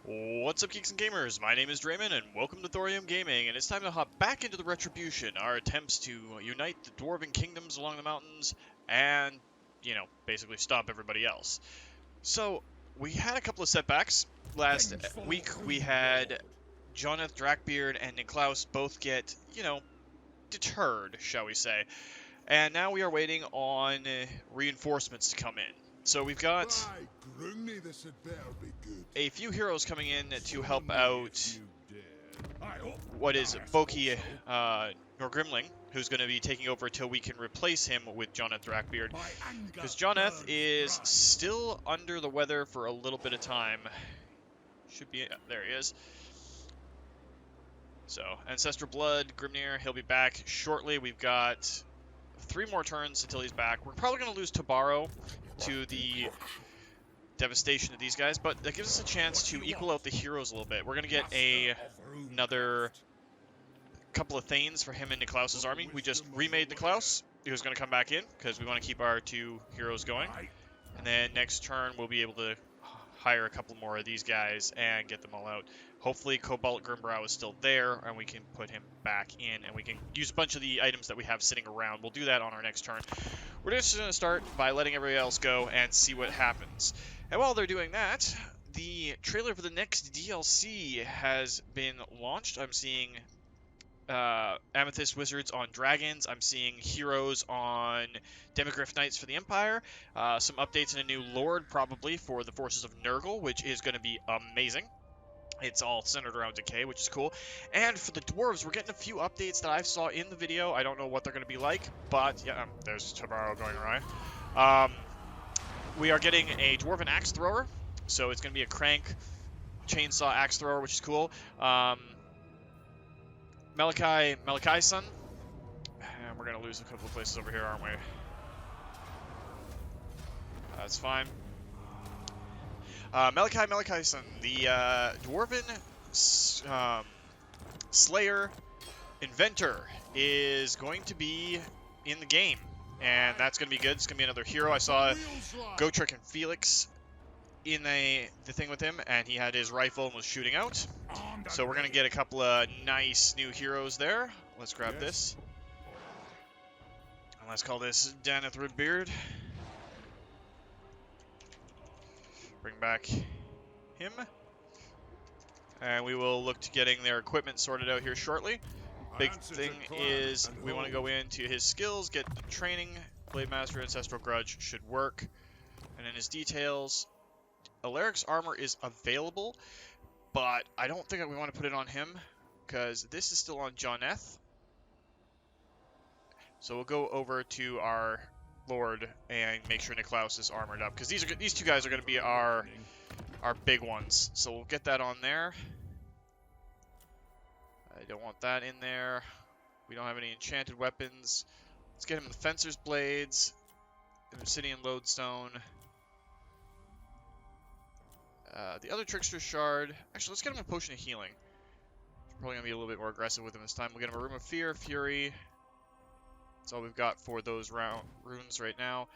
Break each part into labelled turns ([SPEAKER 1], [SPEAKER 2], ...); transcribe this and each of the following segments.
[SPEAKER 1] What's up, geeks and gamers? My name is Drementfh, and welcome to Thorium Gaming, and it's time to hop back into the Retribution, our attempts to unite the dwarven kingdoms along the mountains and, basically stop everybody else. So, we had a couple of setbacks. Last week, we had Joneth, Drakbeard, and Niclaus both get, deterred, shall we say. And now we are waiting on reinforcements to come in. So we've got a few heroes coming in to help out what is Boki Norgrimling, who's going to be taking over until we can replace him with Joneth Drakbeard. Because Joneth is still under the weather for a little bit of time. Should be, there he is. So, Ancestral Blood, Grimnir, he'll be back shortly. We've got 3 more turns until he's back. We're probably going to lose Tabaro to the devastation of these guys, but that gives us a chance to equal out the heroes a little bit. We're going to get another couple of Thanes for him and Niclaus's army. We just remade Niclaus, who's going to come back in, because we want to keep our 2 heroes going. And then next turn, we'll be able to hire a couple more of these guys and get them all out. Hopefully Cobalt Grimbrow is still there, and we can put him back in, and we can use a bunch of the items that we have sitting around. We'll do that on our next turn. We're just going to start by letting everybody else go and see what happens. And while they're doing that, the trailer for the next DLC has been launched. I'm seeing Amethyst Wizards on Dragons. I'm seeing heroes on Demogryph Knights for the Empire. Some updates and a new Lord probably for the Forces of Nurgle, which is going to be amazing. It's all centered around Decay, which is cool. And for the Dwarves, we're getting a few updates that I saw in the video. I don't know what they're going to be like, but yeah, there's Tabaro going awry. We are getting a Dwarven Axe Thrower, so it's going to be a crank chainsaw axe thrower, which is cool. Malachi's son. And we're going to lose a couple of places over here, aren't we? That's fine. Malachi's son, the Dwarven Slayer Inventor, is going to be in the game. And that's going to be good. It's going to be another hero. I saw Gotrek and Felix in the thing with him, and he had his rifle and was shooting out. So we're going to get a couple of nice new heroes there. Let's grab this. And let's call this Joneth Drakbeard. Bring back him. And we will look to getting their equipment sorted out here shortly. Big thing is we want to go into his skills, get the training. Blade Master, Ancestral Grudge should work. And in his details, Alaric's armor is available, but I don't think we want to put it on him because this is still on Joneth. So we'll go over to our Lord and make sure Niclaus is armored up, because these 2 guys are going to be our big ones. So we'll get that on there. I don't want that in there. We don't have any enchanted weapons. Let's get him the Fencer's Blades, an Obsidian Lodestone, the other Trickster's Shard. Actually, let's get him a Potion of Healing. We're probably going to be a little bit more aggressive with him this time. We'll get him a Room of Fear, Fury. That's all we've got for those runes right now.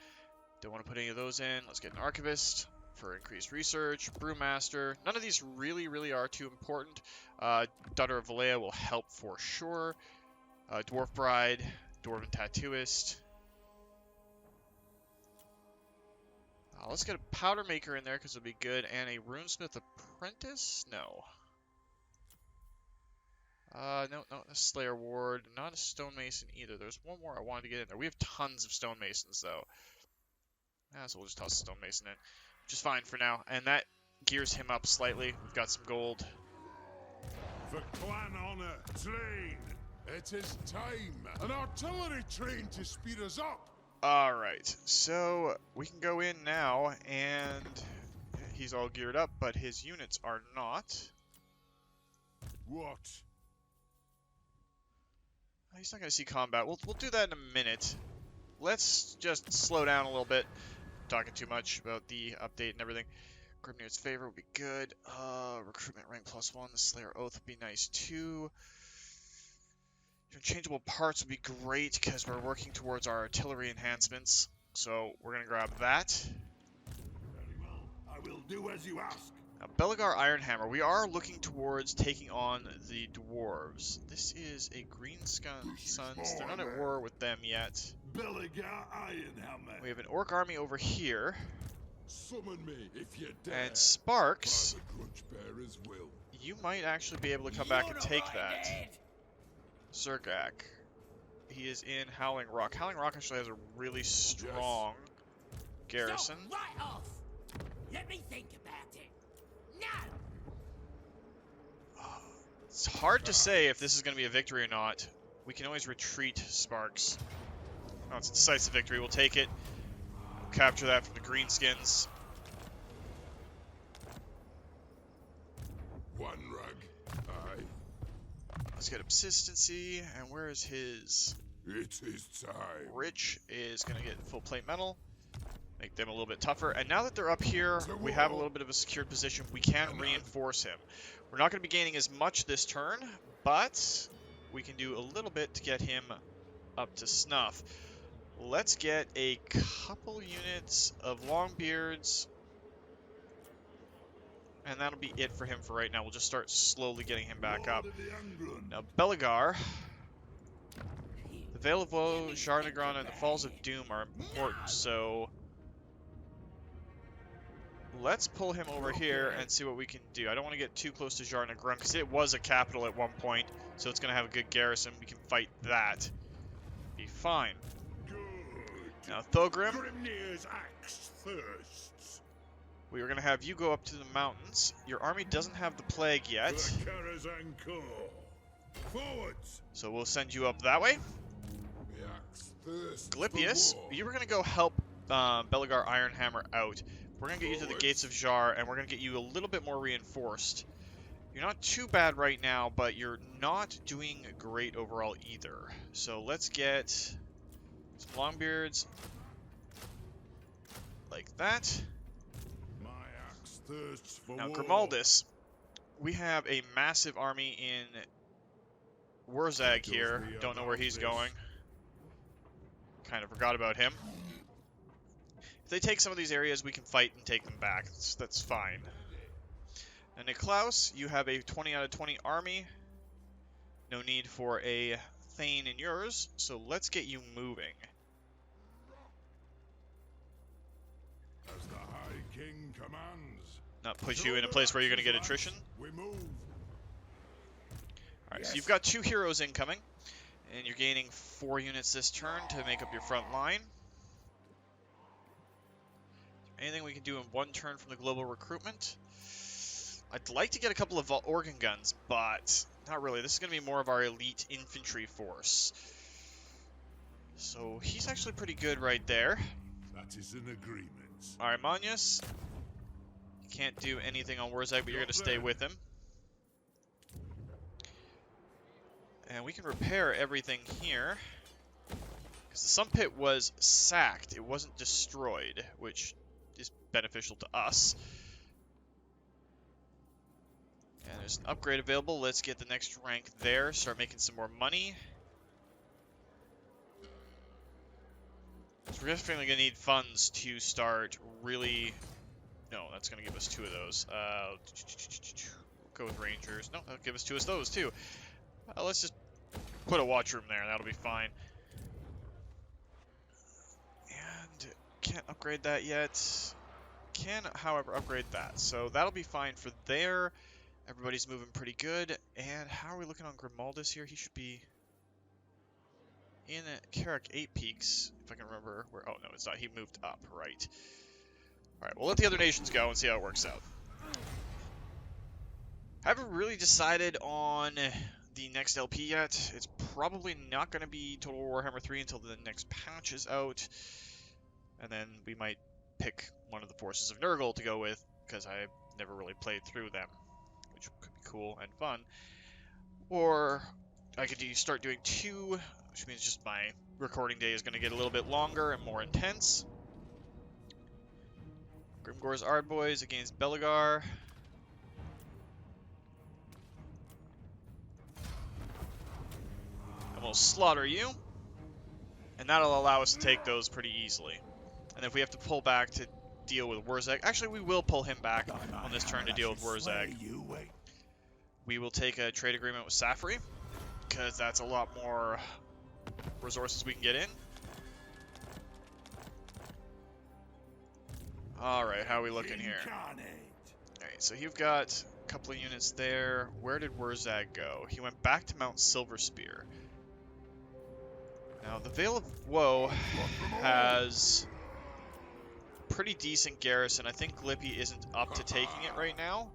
[SPEAKER 1] Don't want to put any of those in. Let's get an Archivist for increased research. Brewmaster. None of these really are too important. Daughter of Valea will help for sure. Dwarf Bride. Dwarven Tattooist. Let's get a Powder Maker in there because it'll be good. And a Runesmith Apprentice? No. No, a Slayer Ward. Not a Stonemason either. There's one more I wanted to get in there. We have tons of Stonemasons, though. So we'll just toss a Stonemason in. Which is fine for now. And that gears him up slightly. We've got some gold.
[SPEAKER 2] For clan honor, train! It is time! An artillery train to speed us up!
[SPEAKER 1] Alright, so we can go in now, and he's all geared up, but his units are not.
[SPEAKER 2] What?
[SPEAKER 1] He's not going to see combat. We'll do that in a minute. Let's just slow down a little bit. Talking too much about the update and everything. Grimnir's Favor would be good. Recruitment rank +1. The Slayer Oath would be nice too. Interchangeable parts would be great because we're working towards our artillery enhancements. So we're going to grab that.
[SPEAKER 2] Very well. I will do as you ask.
[SPEAKER 1] Now, Belegar Ironhammer, we are looking towards taking on the dwarves. This is a greenskin sons. They're not at war with them yet.
[SPEAKER 2] Belegar Ironhammer.
[SPEAKER 1] We have an orc army over here.
[SPEAKER 2] Summon me if you dare.
[SPEAKER 1] And Sparks,
[SPEAKER 2] By the grudge bearers will.
[SPEAKER 1] you might actually be able to come back and take that. Zergak. He is in Howling Rock. Howling Rock actually has a really strong garrison.
[SPEAKER 3] Stop right off. Let me think about it. No.
[SPEAKER 1] It's hard to say if this is going to be a victory or not. We can always retreat, Sparks. Oh, it's a decisive victory. We'll take it. We'll capture that from the greenskins.
[SPEAKER 2] One rug. Aye.
[SPEAKER 1] Let's get Obsistency. And where is his?
[SPEAKER 2] It is time.
[SPEAKER 1] Rich is going to get full plate metal. Make them a little bit tougher. And now that they're up here, we have a little bit of a secured position. We can reinforce him. We're not going to be gaining as much this turn, but we can do a little bit to get him up to snuff. Let's get a couple units of Longbeards. And that'll be it for him for right now. We'll just start slowly getting him back up. Now, Belegar, the Vale of Woe, Jarnagron, and the Falls of Doom are important, so let's pull him over here and see what we can do. I don't want to get too close to Jarnagron because it was a capital at one point, so it's going to have a good garrison. We can fight that. Be fine. Now, Thorium,
[SPEAKER 2] Grimnir's axe thirsts.
[SPEAKER 1] we are going to have you go up to the mountains. Your army doesn't have the plague yet,
[SPEAKER 2] Forwards.
[SPEAKER 1] so we'll send you up that way.
[SPEAKER 2] The axe thirsts for
[SPEAKER 1] Glypius,
[SPEAKER 2] war.
[SPEAKER 1] you were going to go help Belegar Ironhammer out. We're going to get you to the Gates of Jar, and we're going to get you a little bit more reinforced. You're not too bad right now, but you're not doing great overall either. So let's get some Longbeards like that.
[SPEAKER 2] My axe thirsts for
[SPEAKER 1] Now,
[SPEAKER 2] war.
[SPEAKER 1] Grimaldus, we have a massive army in Wurzag here. Don't know where he's going. Kind of forgot about him. If they take some of these areas, we can fight and take them back. That's fine. And Niclaus, you have a 20 out of 20 army. No need for a Thane in yours, so let's get you moving.
[SPEAKER 2] As the High King commands.
[SPEAKER 1] Not put you in a place where you're going to get attrition.
[SPEAKER 2] We move.
[SPEAKER 1] Alright, so you've got 2 heroes incoming, and you're gaining 4 units this turn to make up your front line. Anything we can do in 1 turn from the global recruitment? I'd like to get a couple of organ guns, but not really. This is going to be more of our elite infantry force. So he's actually pretty good right there.
[SPEAKER 2] That is an agreement.
[SPEAKER 1] Alright, Manius. Can't do anything on Wurzag, but you're going to stay with him. And we can repair everything here. Because the Sun Pit was sacked. It wasn't destroyed, which is beneficial to us. And there's an upgrade available. Let's get the next rank there. Start making some more money. So we're definitely going to need funds to start really... No, that's going to give us 2 of those. We'll go with Rangers. No, that'll give us 2 of those too. Let's just put a watch room there. That'll be fine. And can't upgrade that yet. Can, however, upgrade that. So that'll be fine for there. Everybody's moving pretty good. And how are we looking on Grimaldus here? He should be in Carrick 8 Peaks, if I can remember where. Oh, no, it's not. He moved up, right. Alright, we'll let the other nations go and see how it works out. Haven't really decided on the next LP yet. It's probably not going to be Total Warhammer 3 until the next patch is out. And then we might pick one of the forces of Nurgle to go with, because I've never really played through them, which could be cool and fun. Or I could start doing 2, which means just my recording day is going to get a little bit longer and more intense. Grimgor's Ardboys against Belegar. And we'll slaughter you. And that'll allow us to take those pretty easily. And if we have to pull back to deal with Wurzag. Actually, we will pull him back on this turn to deal with Wurzag. We will take a trade agreement with Safri, because that's a lot more resources we can get in. Alright, how are we looking here? Alright, so you've got a couple of units there. Where did Wurzag go? He went back to Mount Silverspear. Now, the Vale of Woe has pretty decent garrison. I think Glippy isn't up to taking it right now.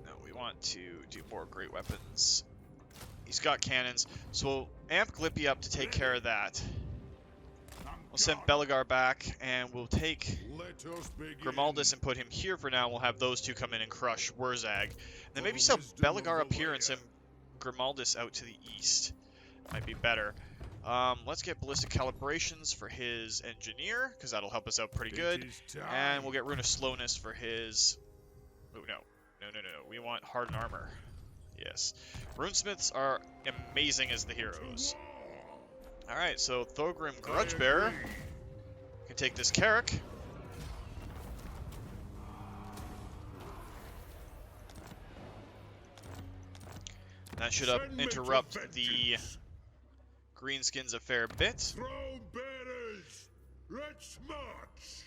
[SPEAKER 1] No, we want to do more great weapons. He's got cannons, so we'll amp Glippy up to take care of that. We'll send Belegar back, and we'll take Grimaldus and put him here for now. We'll have those two come in and crush Wurzag. Then maybe send Belegar up here and send Grimaldus out to the east. Might be better. Let's get ballistic calibrations for his engineer, because that'll help us out pretty good. And we'll get Rune of Slowness for his... Oh, no. No. We want hardened armor. Yes. Runesmiths are amazing as the heroes. Alright, so Thorgrim Grudgebearer can take this Carrick. That should interrupt the greenskins a fair bit.
[SPEAKER 2] Throne bearers, let's march.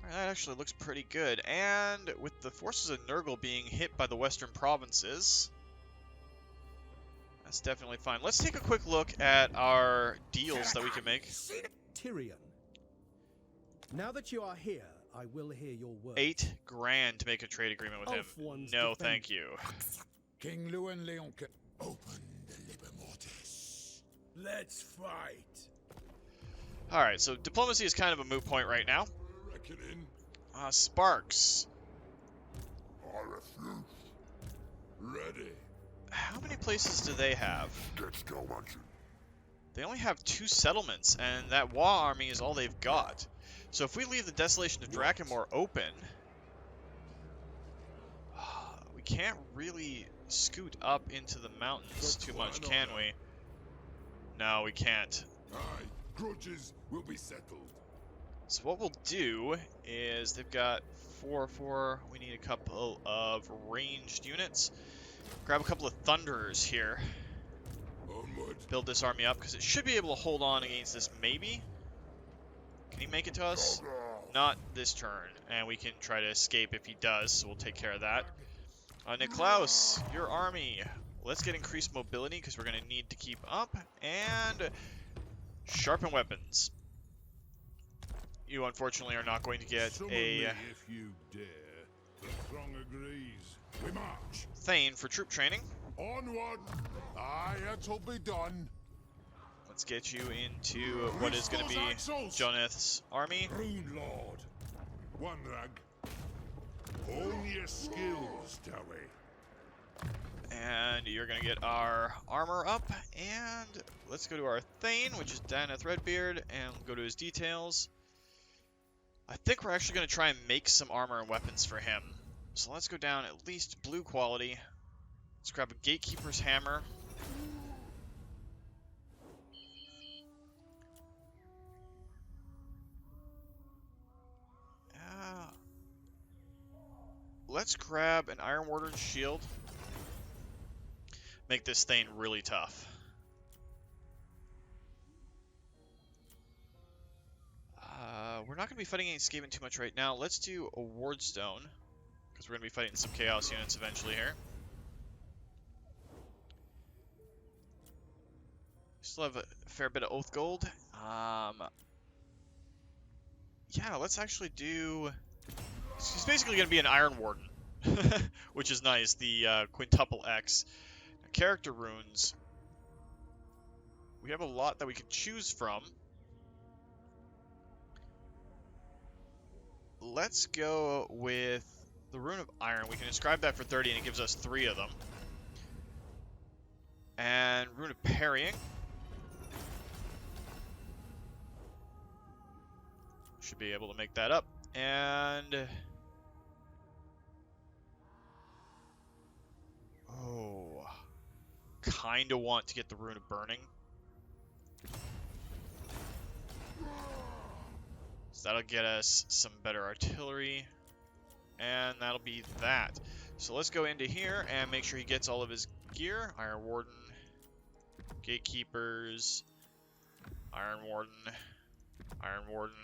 [SPEAKER 1] That actually looks pretty good. And with the forces of Nurgle being hit by the western provinces, that's definitely fine. Let's take a quick look at our deals that we can make.
[SPEAKER 4] Tyrion. Now that you are here, I will hear your word.
[SPEAKER 1] 8 grand to make a trade agreement with him. No, thank you.
[SPEAKER 2] King Luan Leon can open the Liber Mortis. Let's fight.
[SPEAKER 1] Alright, so diplomacy is kind of a moot point right now.
[SPEAKER 2] Reckoning.
[SPEAKER 1] Sparks.
[SPEAKER 2] I refuse. Ready.
[SPEAKER 1] How many places do they have?
[SPEAKER 2] Let's go, Munson.
[SPEAKER 1] They only have 2 settlements, and that Wa army is all they've got. So if we leave the Desolation of Drakkenmore open, we can't really scoot up into the mountains too much, can we? No, we can't.
[SPEAKER 2] Aye, grudges will be settled.
[SPEAKER 1] So what we'll do is they've got 4-4. We need a couple of ranged units. Grab a couple of Thunderers here.
[SPEAKER 2] Onward.
[SPEAKER 1] Build this army up, because it should be able to hold on against this, maybe. Can he make it to us? Not this turn, and we can try to escape if he does, so we'll take care of that. Niclaus, your army. Let's get increased mobility, because we're going to need to keep up, and sharpen weapons. You, unfortunately, are not going to get a
[SPEAKER 2] If you dare. The throng agrees. We march.
[SPEAKER 1] Thane for troop training.
[SPEAKER 2] Onward. Aye, it'll be done.
[SPEAKER 1] Let's get you into what is going to be Joneth's army.
[SPEAKER 2] Rune Lord. One rag. Hone your skills, Dowie.
[SPEAKER 1] And you're going to get our armor up. And let's go to our Thane, which is Joneth Redbeard, and go to his details. I think we're actually going to try and make some armor and weapons for him. So let's go down at least blue quality. Let's grab a Gatekeeper's Hammer. Let's grab an Iron Warden's Shield. Make this Thane really tough. We're not going to be fighting against Skaven too much right now. Let's do a Wardstone, because we're going to be fighting some Chaos units eventually here. Still have a fair bit of Oath Gold. Yeah, let's actually do... He's basically going to be an Iron Warden, which is nice, the Quintuple X. Now, character runes. We have a lot that we could choose from. Let's go with the Rune of Iron. We can inscribe that for 30 and it gives us 3 of them. And Rune of Parrying. Should be able to make that up. And... oh. kind of want to get the Rune of Burning. So that'll get us some better artillery. And that'll be that. So let's go into here and make sure he gets all of his gear. Iron Warden, Gatekeepers, Iron Warden, Iron Warden,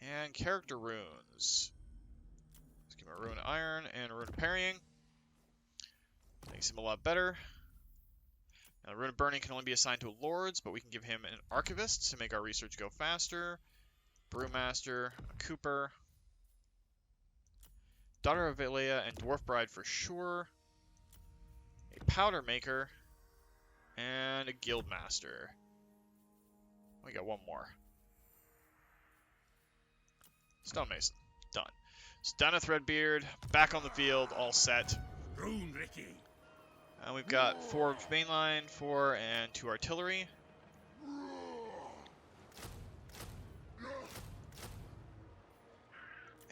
[SPEAKER 1] and character runes. Let's give him a Rune of Iron and a Rune of Parrying. Makes him a lot better. Now, Rune of Burning can only be assigned to lords, but we can give him an Archivist to make our research go faster. Brewmaster, a Cooper, Daughter of Valea and Dwarf Bride for sure, a Powder Maker, and a Guildmaster. We got one more. Stonemason. Done. So Joneth Redbeard, back on the field, all set.
[SPEAKER 2] Rune Ricky.
[SPEAKER 1] And we've got 4 mainline, 4 and 2 artillery.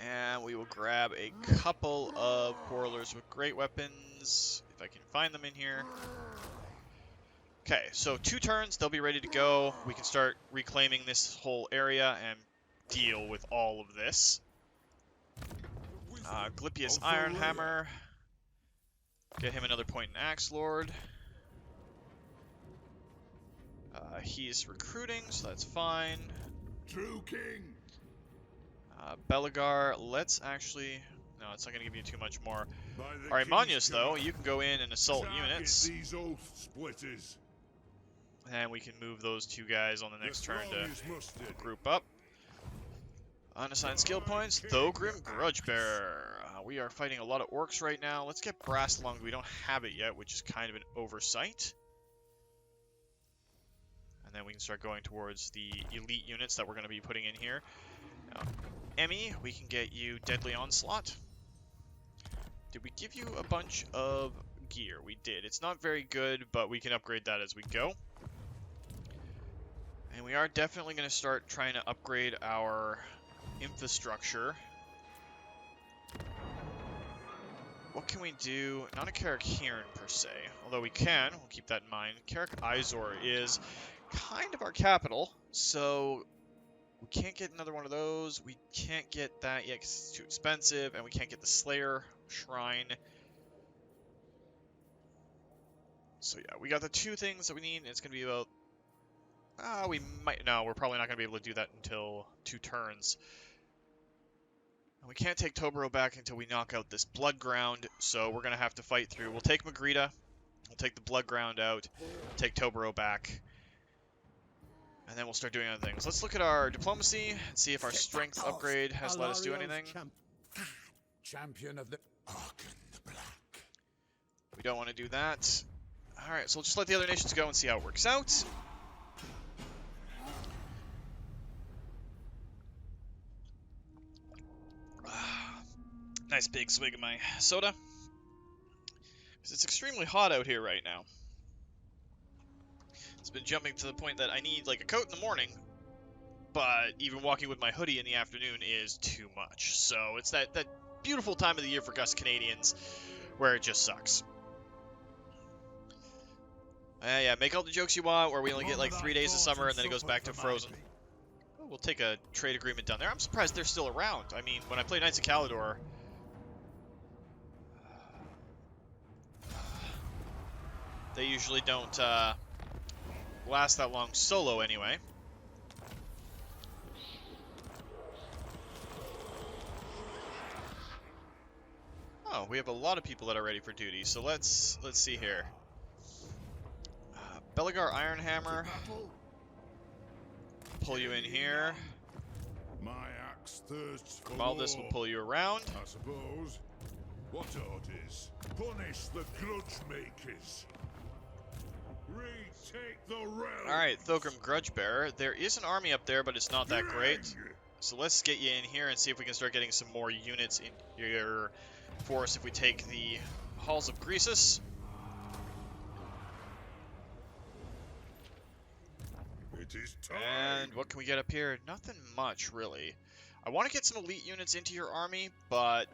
[SPEAKER 1] And we will grab a couple of quarrelers with great weapons, if I can find them in here. Okay, so 2 turns, they'll be ready to go. We can start reclaiming this whole area and deal with all of this. Glypius Ironhammer. Get him another point in Axe Lord. He's recruiting, so that's fine.
[SPEAKER 2] True King.
[SPEAKER 1] Belegar, let's actually... No, it's not going to give you too much more. Alright, Manius, though, you can go in and assault units.
[SPEAKER 2] These oath splitters.
[SPEAKER 1] And we can move those 2 guys on the next turn to
[SPEAKER 2] Mustard.
[SPEAKER 1] group up. Unassigned skill points, Thorium Grudgebearer. We are fighting a lot of orcs right now. Let's get Brass Lung. We don't have it yet, which is kind of an oversight. And then we can start going towards the elite units that we're going to be putting in here. Now, Emmy, we can get you Deadly Onslaught. Did we give you a bunch of gear? We did. It's not very good, but we can upgrade that as we go. And we are definitely going to start trying to upgrade our infrastructure. What can we do? Not a Carrick Hearn per se, although we can. We'll keep that in mind. Carrick Izor is kind of our capital, so we can't get another one of those. We can't get that yet because it's too expensive, and we can't get the Slayer Shrine. So yeah, we got the 2 things that we need. It's going to be about... we might... No, we're probably not going to be able to do that until 2 turns. And we can't take Tobero back until we knock out this Blood Ground, so we're going to have to fight through. We'll take Magrita, we'll take the Blood Ground out, take Tobero back, and then we'll start doing other things. Let's look at our Diplomacy and see if our Strength upgrade has let us do anything.
[SPEAKER 2] Champion of the Ark the Black.
[SPEAKER 1] We don't want to do that. Alright, so we'll just let the other nations go and see how it works out. Nice big swig of my soda. Because it's extremely hot out here right now. It's been jumping to the point that I need like a coat in the morning, but even walking with my hoodie in the afternoon is too much. So it's that beautiful time of the year for us Canadians where it just sucks. Yeah, make all the jokes you want, where we only get like 3 days of summer and then it goes back to frozen. Oh, we'll take a trade agreement down there. I'm surprised they're still around. I mean, when I played Knights of Caledor, they usually don't last that long solo anyway. Oh, we have a lot of people that are ready for duty, so let's see here. Belegar Ironhammer, pull you in here.
[SPEAKER 2] My axe thirsts for
[SPEAKER 1] Grimaldus will
[SPEAKER 2] war,
[SPEAKER 1] pull you around.
[SPEAKER 2] I suppose. What orders? Punish the grudge makers. Retake the realm.
[SPEAKER 1] Alright, Thogrim Grudgebearer. There is an army up there, but it's not that great. So let's get you in here and see if we can start getting some more units in here for us if we take the Halls of Greasus.
[SPEAKER 2] It is time.
[SPEAKER 1] And what can we get up here? Nothing much, really. I want to get some elite units into your army, but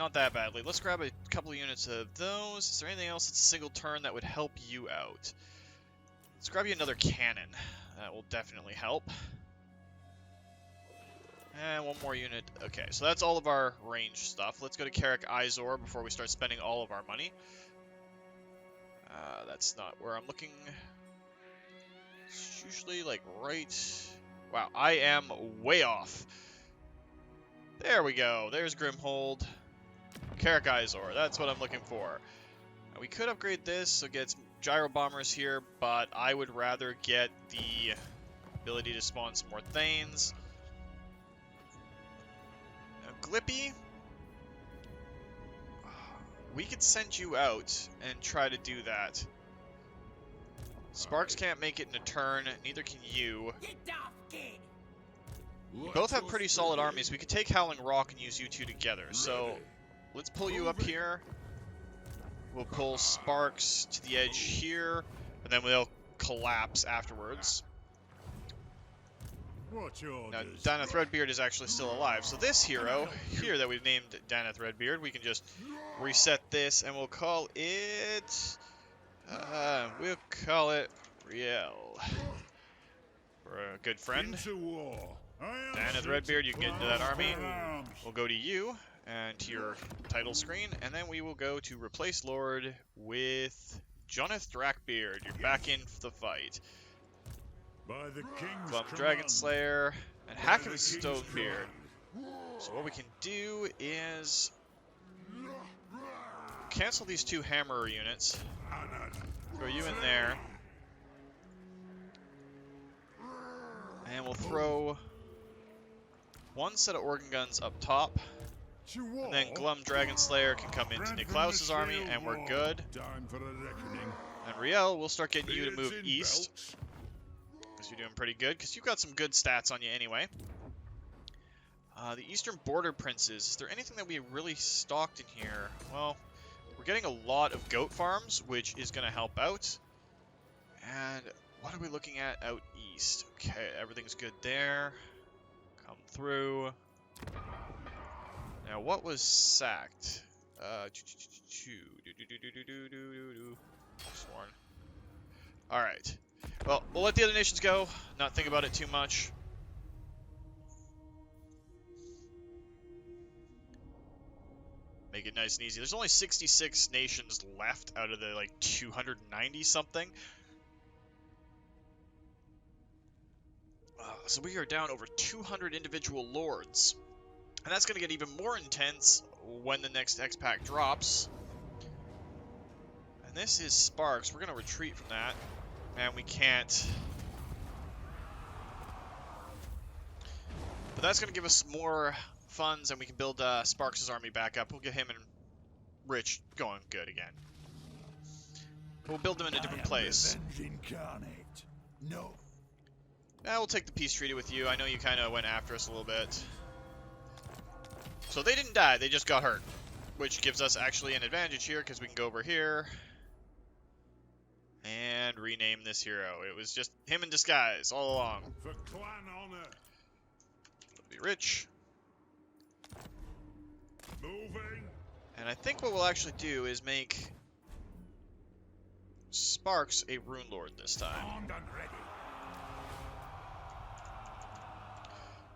[SPEAKER 1] not that badly. Let's grab a couple of units of those. Is there anything else that's a single turn that would help you out? Let's grab you another cannon. That will definitely help. And one more unit. Okay, so that's all of our range stuff. Let's go to Carrick Izor before we start spending all of our money. That's not where I'm looking. It's usually like right... Wow, I am way off. There we go. There's Grimhold. Carrick Izor. That's what I'm looking for. Now, we could upgrade this so it gets gyro bombers here, but I would rather get the ability to spawn some more Thanes. Glippy, we could send you out and try to do that. Sparks can't make it in a turn, neither can you.
[SPEAKER 3] Get off, kid!
[SPEAKER 1] You both have pretty solid armies. We could take Howling Rock and use you two together. So let's pull you up here. We'll pull Sparks to the edge here, and then they'll collapse afterwards. Now, Joneth Redbeard is actually still alive. So this hero here that we've named Joneth Redbeard, we can just reset this, and we'll call it... Riel. For a good friend. Joneth Redbeard, you can get into that army. We'll go to you, and to your title screen, and then we will go to Replace Lord with Joneth Drakbeard. You're back in the fight. Glum Dragon Slayer, and Hackam Stonebeard. So what we can do is cancel these two Hammerer units, throw you in there, and we'll throw one set of organ guns up top, and then Glum Dragon Slayer can come into Niclaus's army, and we're good. And Riel, we'll start getting you to move east. You're doing pretty good, because you've got some good stats on you anyway. The Eastern Border Princes. Is there anything that we really stocked in here? Well, we're getting a lot of goat farms, which is going to help out. And what are we looking at out east? Okay, everything's good there. Come through. Now, what was sacked? Sworn. Alright. Well, we'll let the other nations go, not think about it too much. Make it nice and easy. There's only 66 nations left out of the, like, 290 something. So we are down over 200 individual lords. And that's going to get even more intense when the next X pack drops. And this is Sparks. We're going to retreat from that. And we can't. But that's going to give us more funds, and we can build Sparks' army back up. We'll get him and Rich going good again. We'll build them in a different place.
[SPEAKER 2] No.
[SPEAKER 1] We'll take the peace treaty with you. I know you kind of went after us a little bit. So they didn't die, they just got hurt. Which gives us actually an advantage here, because we can go over here and rename this hero. It was just him in disguise all along.
[SPEAKER 2] For clan honor.
[SPEAKER 1] Be rich.
[SPEAKER 2] Moving.
[SPEAKER 1] And I think what we'll actually do is make Sparks a Rune Lord this time.
[SPEAKER 2] Armed and ready.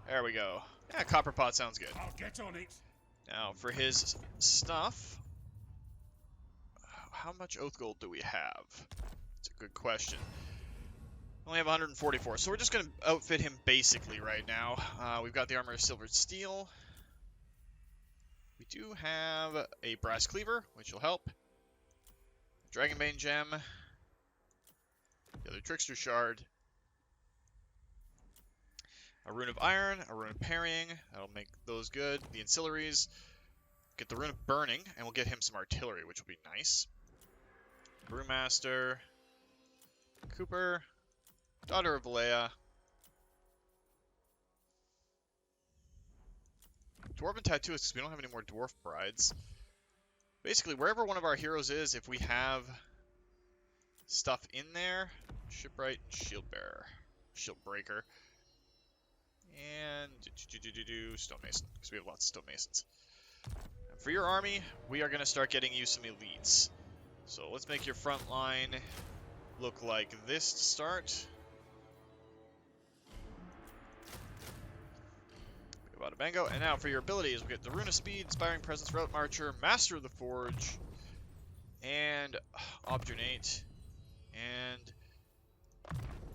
[SPEAKER 1] There we go. Yeah, Copper Pot sounds good.
[SPEAKER 2] I'll get on it.
[SPEAKER 1] Now, for his stuff, how much Oath Gold do we have? That's a good question. We only have 144, so we're just going to outfit him basically right now. We've got the Armor of Silvered Steel. We do have a Brass Cleaver, which will help. Dragonbane Gem. The other Trickster Shard. A Rune of Iron, a Rune of Parrying. That'll make those good. The Ancillaries. Get the Rune of Burning, and we'll get him some artillery, which will be nice. Brewmaster. Cooper. Daughter of Valea. Dwarven Tattooist, because we don't have any more Dwarf Brides. Basically, wherever one of our heroes is, if we have stuff in there, Shipwright, Shieldbearer, Shieldbreaker, and Stonemason, because we have lots of Stonemasons. For your army, we are going to start getting you some elites. So let's make your front line look like this to start. Bada bango. And now for your abilities, we get the Rune of Speed, Inspiring Presence, Route Marcher, Master of the Forge, and Obdurnate. And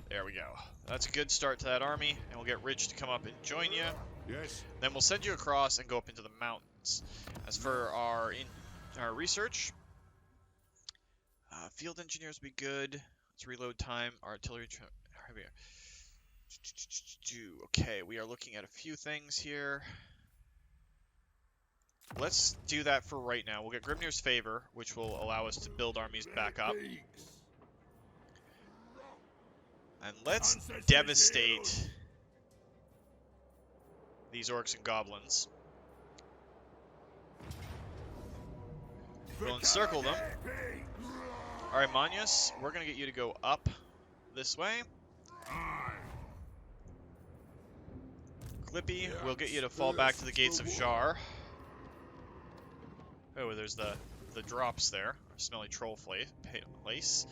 [SPEAKER 1] there we go. That's a good start to that army, and we'll get Ridge to come up and join you.
[SPEAKER 2] Yes.
[SPEAKER 1] Then we'll send you across and go up into the mountains. As for our research, field engineers will be good. Let's reload time. Artillery. Okay, we are looking at a few things here. Let's do that for right now. We'll get Grimnir's Favor, which will allow us to build armies back up. And let's devastate these orcs and goblins. We'll encircle them. Alright, Manius, we're going to get you to go up this way. Clippy, we'll get you to fall back to the gates of Jar. Oh, there's the drops there. Smelly troll place.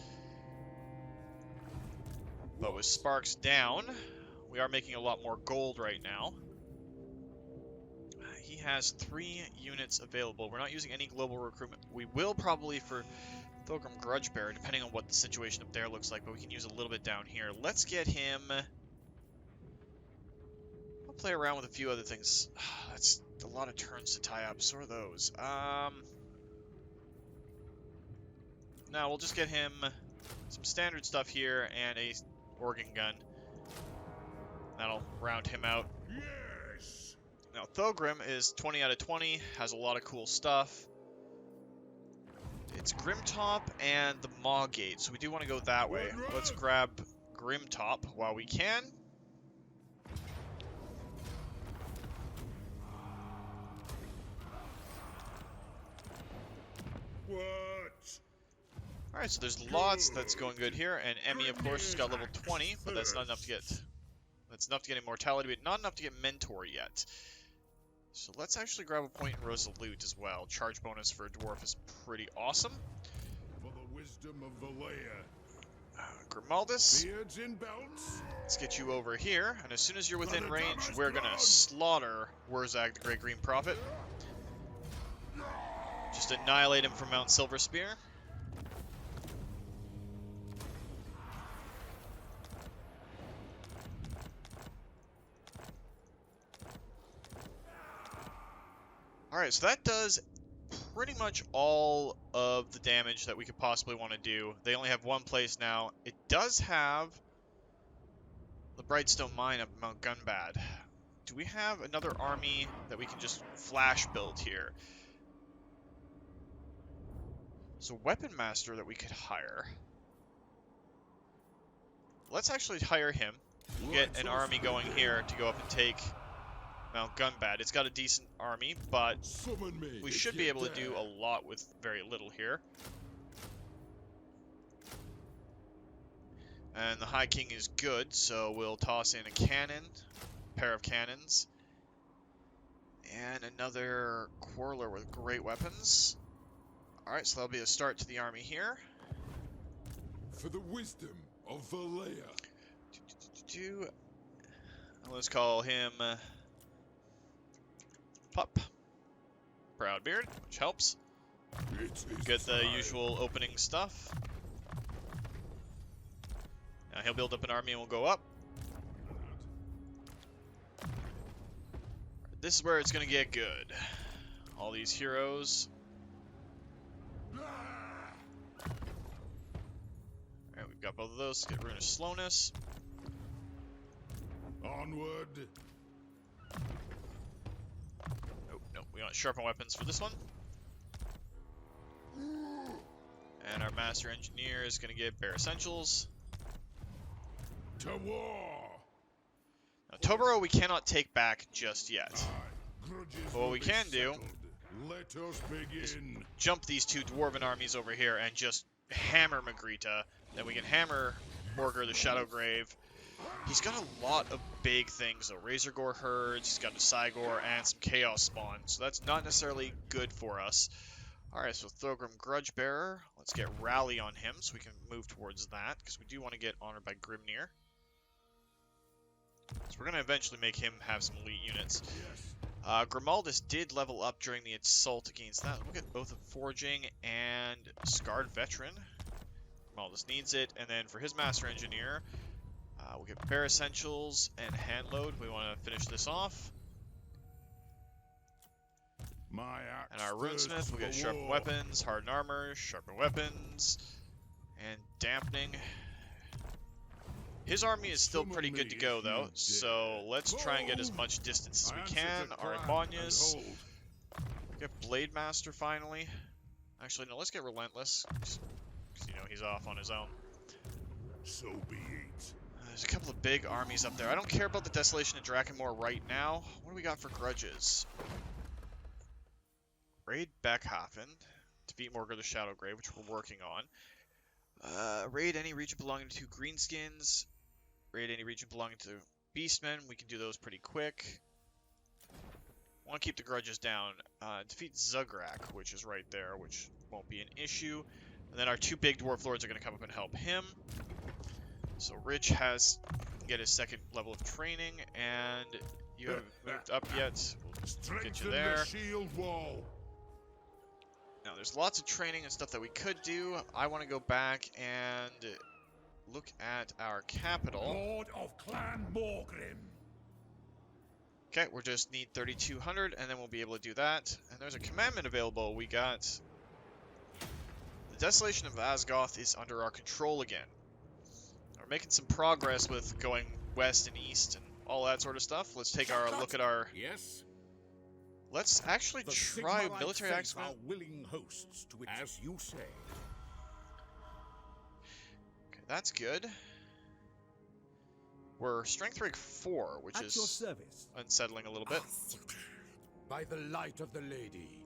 [SPEAKER 1] But with Sparks down, we are making a lot more gold right now. He has 3 units available. We're not using any global recruitment. We will probably for Thorium Grudgebearer, depending on what the situation up there looks like, but we can use a little bit down here. Let's get him... I'll play around with a few other things. That's a lot of turns to tie up. So are those. No, we'll just get him some standard stuff here and a organ gun. That'll round him out.
[SPEAKER 2] Yes.
[SPEAKER 1] Now, Thogrim is 20 out of 20, has a lot of cool stuff. It's Grimtop and the Maw Gate, so we do want to go that way. Let's grab Grimtop while we can.
[SPEAKER 2] What?
[SPEAKER 1] Alright, so there's lots that's going good here, and Emmy, of course, has got level 20, but that's not enough to get... That's enough to get Immortality, but not enough to get Mentor yet. So let's actually grab a point in Resolute as well. Charge bonus for a Dwarf is pretty awesome.
[SPEAKER 2] For the wisdom of Valea.
[SPEAKER 1] Grimaldus,
[SPEAKER 2] Beards in belts.
[SPEAKER 1] let's get you over here, and as soon as you're within range, we're gonna slaughter Wurzag, the Great Green Prophet. Just annihilate him from Mount Silverspear. Alright, so that does pretty much all of the damage that we could possibly want to do. They only have one place now. It does have the Brightstone Mine of Mount Gunbad. Do we have another army that we can just flash build here? So Weapon Master that we could hire. Let's actually hire him. We'll get an army going here to go up and take Mount Gunbad. It's got a decent army, but we should be able to do a lot with very little here. And the High King is good, so we'll toss in a cannon, a pair of cannons, and another Quarreler with great weapons. Alright, so that'll be a start to the army here.
[SPEAKER 2] For the wisdom of Valea.
[SPEAKER 1] Let's call him Pup. Proudbeard, which helps. Get the usual opening stuff. Now he'll build up an army and we'll go up. This is where it's going to get good. All these heroes. Alright, we've got both of those. Get Rune of Slowness.
[SPEAKER 2] Onward.
[SPEAKER 1] Oh, no, we want sharpen weapons for this one. And our Master Engineer is going to get Bare Essentials.
[SPEAKER 2] To war.
[SPEAKER 1] Now, Tobero we cannot take back just yet. But what we can do
[SPEAKER 2] Let us begin.
[SPEAKER 1] jump these two Dwarven armies over here and just hammer Magritta. Then we can hammer Morgar the Shadowgrave. He's got a lot of big things, though. Razorgore herds, he's got a Cygor, and some Chaos Spawn, so that's not necessarily good for us. Alright, so Thorgrim Grudgebearer. Let's get Rally on him so we can move towards that, because we do want to get honored by Grimnir. So we're going to eventually make him have some elite units. Grimaldus did level up during the assault against that. We'll get both of Forging and Scarred Veteran. Grimaldus needs it. And then for his Master Engineer, we'll get Bear Essentials and Handload. We want to finish this off. And our Runesmith, we'll get Sharpened Weapons, Hardened Armor, Sharpened Weapons, and Dampening. His army is still pretty good to go, though, so let's try and get as much distance as we can. Our Imbanyas. Get Blade Master, finally. Actually, no, let's get Relentless, because, you know, he's off on his own.
[SPEAKER 2] So be it.
[SPEAKER 1] There's a couple of big armies up there. I don't care about the Desolation of Drakkenmore right now. What do we got for grudges? Raid Beckhaven. Defeat Morgor the Shadowgrave, which we're working on. Raid any region belonging to Greenskins. Raid any region belonging to Beastmen. We can do those pretty quick. Want to keep the grudges down. Defeat Zugrak, which is right there, which won't be an issue. And then our two big Dwarf Lords are going to come up and help him. So Rich has get his second level of training, and you haven't moved up yet. We'll get you there.
[SPEAKER 2] Shield wall.
[SPEAKER 1] Now, there's lots of training and stuff that we could do. I want to go back and look at our capital.
[SPEAKER 2] Lord of Clan Morgrim.
[SPEAKER 1] Okay, we just need 3,200, and then we'll be able to do that. And there's a commandment available. We got... The Desolation of Asgoth is under our control again. We're making some progress with going west and east and all that sort of stuff. Let's take a look at our...
[SPEAKER 5] Yes.
[SPEAKER 1] Let's actually try military action.
[SPEAKER 5] Willing hosts to it, as you say.
[SPEAKER 1] Okay, that's good. We're strength rank 4, which is
[SPEAKER 4] At your service.
[SPEAKER 1] unsettling a little bit.
[SPEAKER 5] By the light of the lady.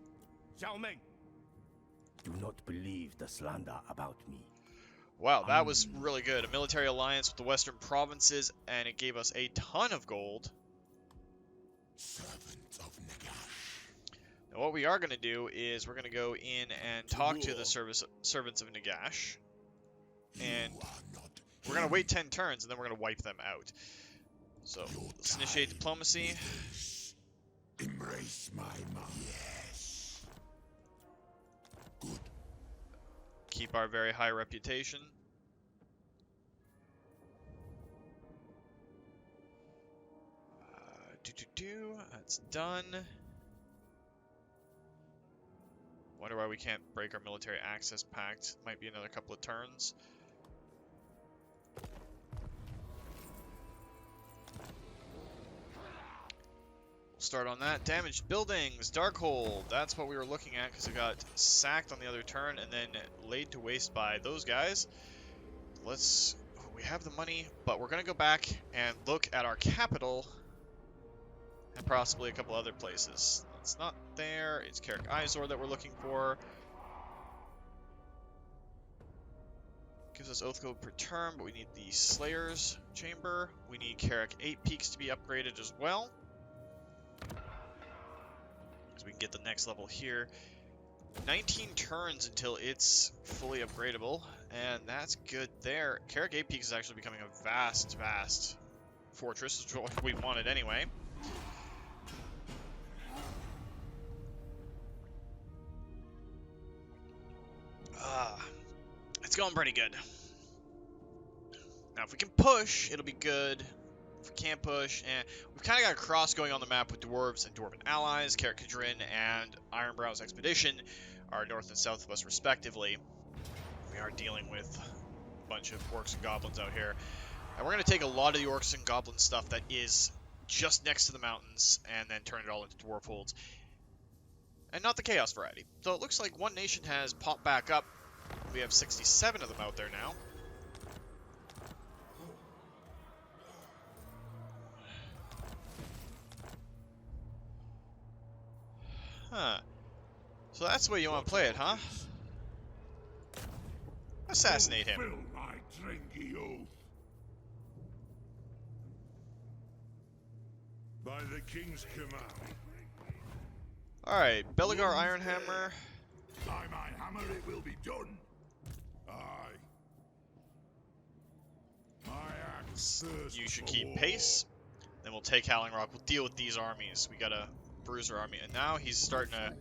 [SPEAKER 5] Xiaomeng.
[SPEAKER 4] Do not believe the slander about me.
[SPEAKER 1] Wow, that was really good. A military alliance with the western provinces, and it gave us a ton of gold.
[SPEAKER 2] Servant of Nagash.
[SPEAKER 1] Now, what we are going to do is we're going to go in and talk to the servants of Nagash. And we're going to wait 10 turns, and then we're going to wipe them out. So, let's initiate diplomacy.
[SPEAKER 2] Embrace my mom. Yes. Good.
[SPEAKER 1] Keep our very high reputation. That's done. Wonder why we can't break our military access pact. Might be another couple of turns. We'll start on that. Damaged buildings, Darkhold. That's what we were looking at because it got sacked on the other turn and then laid to waste by those guys. We have the money, but we're going to go back and look at our capital and possibly a couple other places. It's not there. It's Carrick Izor that we're looking for. Gives us Oathcode per turn, but we need the Slayer's Chamber. We need Carrick 8 Peaks to be upgraded as well. So we can get the next level here. 19 turns until it's fully upgradable, and that's good there. Carrick 8 Peaks is actually becoming a vast, vast fortress, which is what we wanted anyway. It's going pretty good. Now, if we can push, it'll be good. If we can't push, we've kind of got a cross going on the map with dwarves and dwarven allies. Carrick Kadrin and Ironbrow's expedition are north and south of us, respectively. We are dealing with a bunch of orcs and goblins out here. And we're going to take a lot of the orcs and goblin stuff that is just next to the mountains and then turn it all into dwarf holds. And not the chaos variety. So it looks like one nation has popped back up. We have 67 of them out there now. Huh. So that's the way you want to play it, huh? Assassinate him.
[SPEAKER 2] Fulfill my drinky oath. By the king's command.
[SPEAKER 1] Alright, Belegar Iron Hammer.
[SPEAKER 2] By my hammer it will be done. Aye. My axe thirsts
[SPEAKER 1] You should
[SPEAKER 2] for
[SPEAKER 1] keep
[SPEAKER 2] war.
[SPEAKER 1] pace. Then we'll take Howling Rock. We'll deal with these armies. We got a Bruiser army. And now he's starting to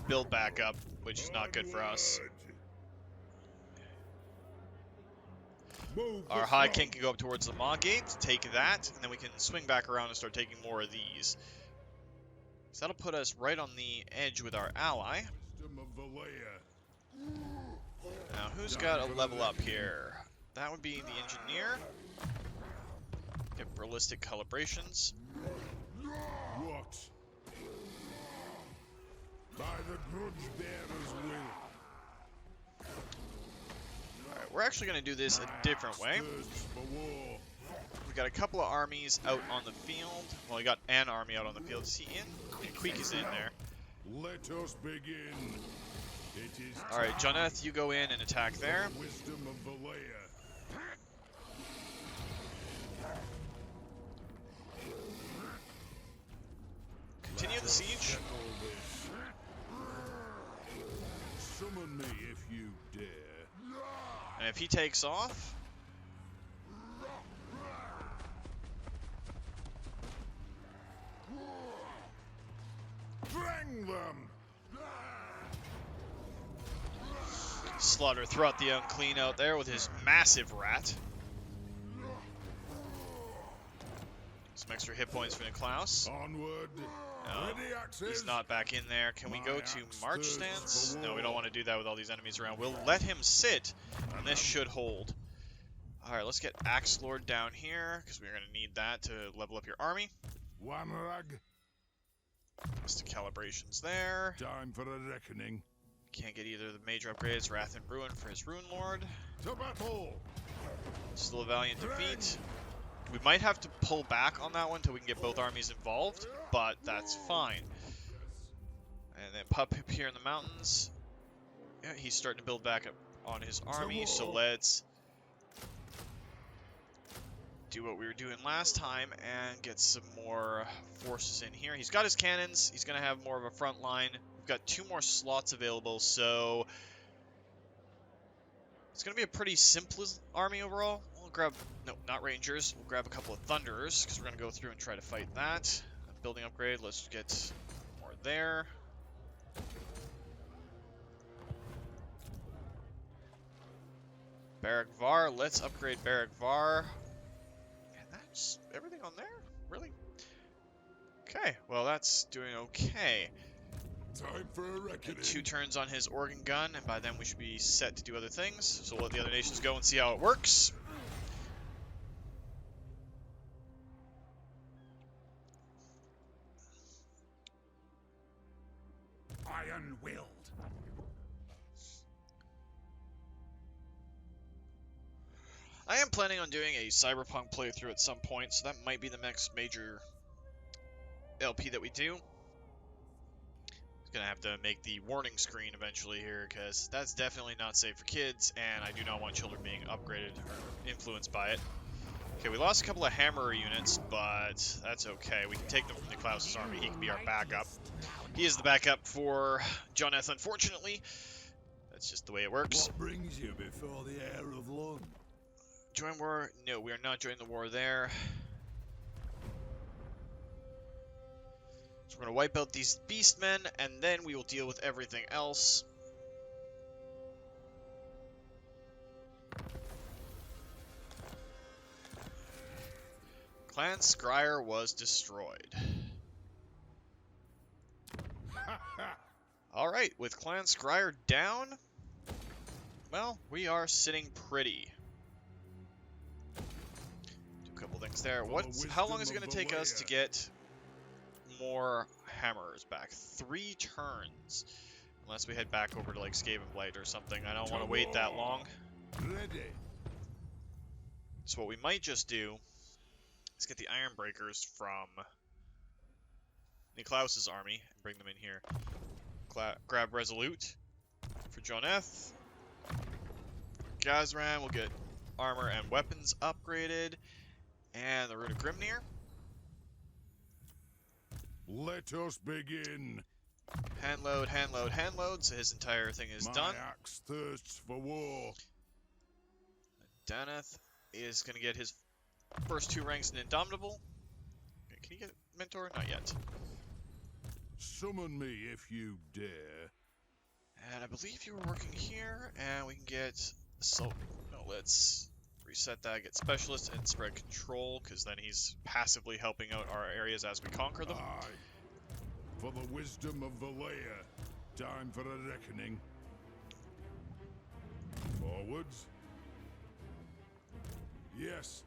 [SPEAKER 1] build back up, which is not good for us.
[SPEAKER 2] Move
[SPEAKER 1] Our
[SPEAKER 2] the
[SPEAKER 1] High
[SPEAKER 2] front.
[SPEAKER 1] King can go up towards the Maw Gate, take that, and then we can swing back around and start taking more of these. So that'll put us right on the edge with our ally.
[SPEAKER 2] Wisdom of Valea.
[SPEAKER 1] Now, who's got a level up here? That would be the Engineer. Get ballistic calibrations.
[SPEAKER 2] What? By the grudge bearer's will.
[SPEAKER 1] Alright, we're actually going to do this a different way.
[SPEAKER 2] Thirsts for war.
[SPEAKER 1] We got a couple of armies out on the field. Well, we got an army out on the field. Is he in? Yeah, Queek is in there.
[SPEAKER 2] Let us begin. It is
[SPEAKER 1] Alright,
[SPEAKER 2] time
[SPEAKER 1] Joneth, you go in and attack there.
[SPEAKER 2] for wisdom of Valea.
[SPEAKER 1] Continue the siege.
[SPEAKER 2] Settle this. Summon me if you dare.
[SPEAKER 1] And if he takes off,
[SPEAKER 2] Drang them!
[SPEAKER 1] Slaughter throughout the Unclean out there with his massive rat. Some extra hit points for Niclaus.
[SPEAKER 2] Onward.
[SPEAKER 1] No,
[SPEAKER 2] Ready axes.
[SPEAKER 1] he's not back in there. Can we
[SPEAKER 2] My
[SPEAKER 1] go to
[SPEAKER 2] axe
[SPEAKER 1] March
[SPEAKER 2] thirsts
[SPEAKER 1] stance?
[SPEAKER 2] for
[SPEAKER 1] No, we
[SPEAKER 2] war.
[SPEAKER 1] don't want to do that with all these enemies around. We'll let him sit, and this should hold. Alright, let's get Axe Lord down here, because we're going to need that to level up your army.
[SPEAKER 2] One rag.
[SPEAKER 1] Just the calibrations there.
[SPEAKER 2] Time for a reckoning.
[SPEAKER 1] Can't get either of the major upgrades. Wrath and Ruin for his Rune Lord.
[SPEAKER 2] To battle.
[SPEAKER 1] Still a valiant defeat. We might have to pull back on that one until we can get both armies involved, but that's fine. And then Pup here in the mountains. Yeah, he's starting to build back up on his army, so let's do what we were doing last time and get some more forces in here. He's got his cannons. He's going to have more of a front line. We've got 2 more slots available, so it's going to be a pretty simple army overall. We'll grab, no, not Rangers. We'll grab a couple of Thunderers, because we're going to go through and try to fight that. Building upgrade, let's get more there. Belegar, let's upgrade Belegar. And that's everything on there? Really? Okay, well that's doing okay.
[SPEAKER 2] Time for a reckoning.
[SPEAKER 1] 2 turns on his organ gun, and by then we should be set to do other things. So we'll let the other nations go and see how it works.
[SPEAKER 3] Iron-willed.
[SPEAKER 1] I am planning on doing a Cyberpunk playthrough at some point, so that might be the next major LP that we do. Gonna have to make the warning screen eventually here, because that's definitely not safe for kids, and I do not want children being upgraded or influenced by it. Okay, we lost a couple of hammerer units, but that's okay. We can take them from Niclaus's army. He can be our backup. He is the backup for Joneth, unfortunately. That's just the way it works.
[SPEAKER 2] What brings you before the heir of Lund?
[SPEAKER 1] Join war? No, we are not joining the war there. So we're going to wipe out these beastmen, and then we will deal with everything else. Clan Skryre was destroyed. Alright, with Clan Skryre down, well, we are sitting pretty. Do a couple things there. How long is it going to take us to get more hammers back? 3 turns. Unless we head back over to like Skaven Blight or something. I don't want to wait that long.
[SPEAKER 2] Ready.
[SPEAKER 1] So what we might just do is get the Iron Breakers from Niclaus's army and bring them in here. Grab Resolute for Joneth. Gazran will get armor and weapons upgraded. And the Rune of Grimnir.
[SPEAKER 2] Let us begin.
[SPEAKER 1] Hand load, hand load, hand load. So his entire thing is
[SPEAKER 2] My
[SPEAKER 1] done.
[SPEAKER 2] axe thirsts for war.
[SPEAKER 1] Joneth is going to get his first 2 ranks in Indomitable. Okay, can you get Mentor? Not yet.
[SPEAKER 2] Summon me if you dare.
[SPEAKER 1] And I believe you were working here, and we can get assault. No, let's reset that, get specialist and spread control, because then he's passively helping out our areas as we conquer them.
[SPEAKER 2] Aye. For the wisdom of Belegar, time for a reckoning. Forwards. Yes.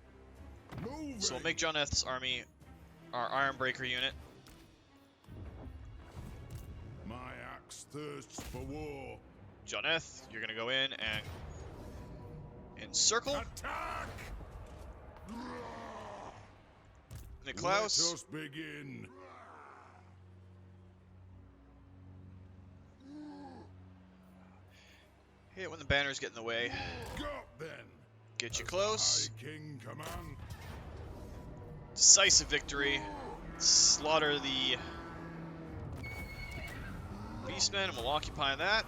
[SPEAKER 2] Moving.
[SPEAKER 1] So we'll make Joneth's army our Ironbreaker unit.
[SPEAKER 2] My axe thirsts for war.
[SPEAKER 1] Joneth, you're gonna go in and encircle.
[SPEAKER 2] Attack!
[SPEAKER 1] Niclaus.
[SPEAKER 2] Let us begin.
[SPEAKER 1] Hit when the banners get in the way.
[SPEAKER 2] Got then.
[SPEAKER 1] Get you close.
[SPEAKER 2] High King command.
[SPEAKER 1] Decisive victory. Slaughter the beastmen, and we'll occupy that.